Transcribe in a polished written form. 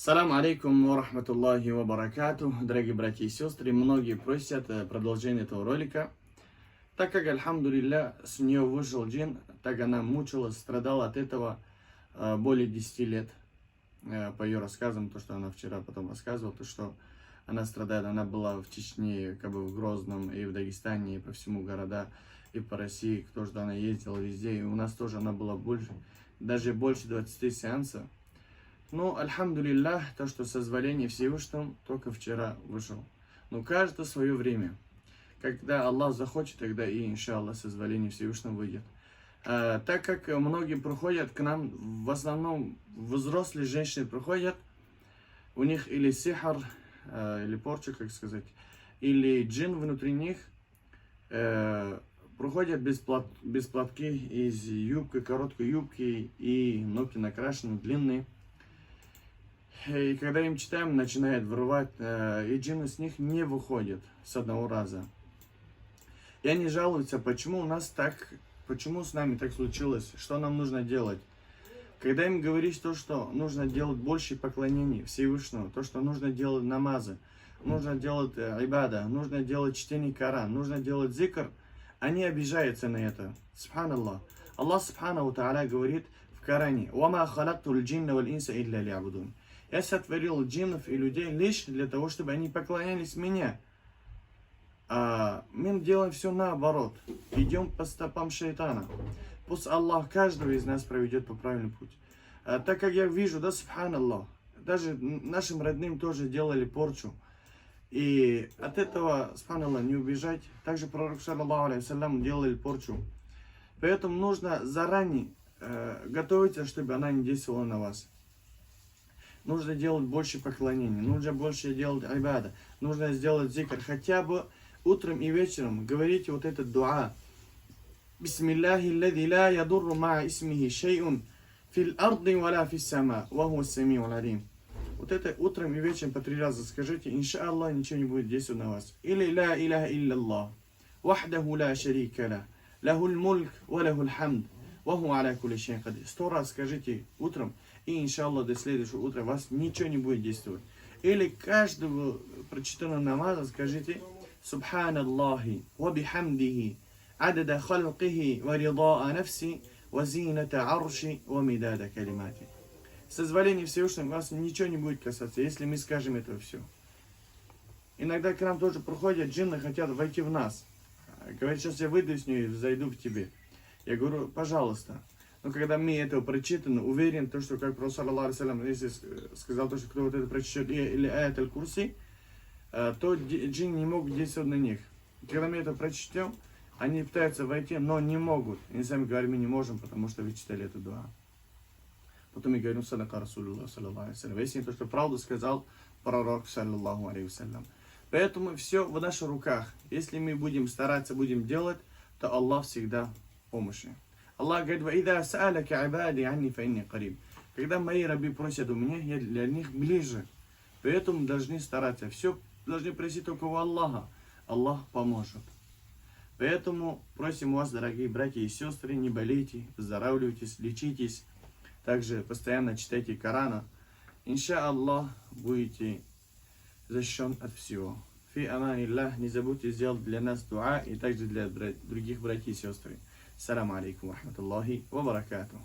Салам алейкум ва рахматуллахи ва баракату. Дорогие братья и сестры, многие просят продолжение этого ролика. Так как, альхамдулилля, с нее вышел джин, так она мучилась, страдала от этого более 10 лет. По ее рассказам, то, что она вчера потом рассказывала, то, что она страдает, она была в Чечне, как бы в Грозном, и в Дагестане, и по всему города, и по России, то, что она ездила везде. И у нас тоже она была больше, даже больше 20 сеансов. Ну, альхамдулиллах, то, что созволение Всевышнего только вчера вышел. Но каждое свое время. Когда Аллах захочет, тогда и, иншаллах, созволение Всевышнего выйдет. Так как многие приходят к нам, в основном взрослые женщины приходят, у них или сихар, или порча, как сказать, или джин внутри них, приходят без платки, из юбки, короткой юбки, и ногти накрашены, длинные. И когда им читаем, начинает вырывать, и джинны с них не выходят с одного раза. И они жалуются, почему у нас так, почему с нами так случилось, что нам нужно делать. Когда им говоришь то, что нужно делать больше поклонений Всевышнему, то, что нужно делать намазы, нужно делать ибада, нужно делать чтение Корана, нужно делать зикр, они обижаются на это. Субханаллах. Аллах Субханаху Тааля говорит в Коране: «Вама халактул джинна валь инса илля лиабудун». Я сотворил джиннов и людей лишь для того, чтобы они поклонялись мне. А мы делаем все наоборот. Идем по стопам шайтана. Пусть Аллах каждого из нас проведет по правильному пути. Так как я вижу, да, субханаллах, даже нашим родным тоже делали порчу. И от этого, субханаллах, не убежать. Также пророк, саллаллаху алейхи делали порчу. Поэтому нужно заранее готовиться, чтобы она не действовала на вас. Нужно делать больше поклонений, нужно больше делать айбада, нужно сделать зикр. Хотя бы утром и вечером говорите вот этот дуа. Бисмиллахи аллади ла ядурру ма исмихи шейун фил арди валя фис сама, ва хуа ас-самиу аль-алим. Вот это утром и вечером по 3 раза скажите, иншааллах, ничего не будет действовать на вас. Или ла илляха илляллах, вахдаху ла шарика ла, лахуль мульк ва лахуль хамд, ва хуа аля кулли шейин кадир. 100 раз скажите утром, и иншаллах до следующего утра вас ничего не будет действовать. Или каждого прочитанного намаза скажите Субханаллахи ва бихамдихи адада халкихи ва ридаа нафси ва зината арши ва мидада калимати. Созволение Всевышнего вас ничего не будет касаться, если мы скажем это все. Иногда к нам тоже приходят джинны, хотят войти в нас. Говорят, сейчас я выйду с нее и зайду в тебе. Я говорю, пожалуйста. Но когда мы это прочитаны, уверен, то, что как Пророк саллаллаху алейхи ва саллям, если сказал, то, что кто вот это прочтет или аят аль-Курси, то джинны не могут действовать на них. Когда мы это прочтем, они пытаются войти, но не могут. Они сами говорят, мы не можем, потому что вы читали эту дуа. Потом мы говорим, садака Расулуллах саллаллаху алейхи ва саллям. Если то, что правду сказал Пророк саллаллаху алейхи ва саллям. Поэтому все в наших руках. Если мы будем стараться, будем делать, то Аллах всегда в помощи. Аллах говорит: «Ваида са'аляка ибади анни фа инни кариб». Когда мои рабы просят у меня, я для них ближе. Поэтому должны стараться. Все должны просить только у Аллаха. Аллах поможет. Поэтому просим вас, дорогие братья и сестры, не болейте, выздоравливайтесь, лечитесь. Также постоянно читайте Корана. Иншааллах, будете защищен от всего. Фи аманиллах, не забудьте сделать для нас дуа и также для других братьев и сестры. Салам алейкум ва рахматуллахи ва баракату.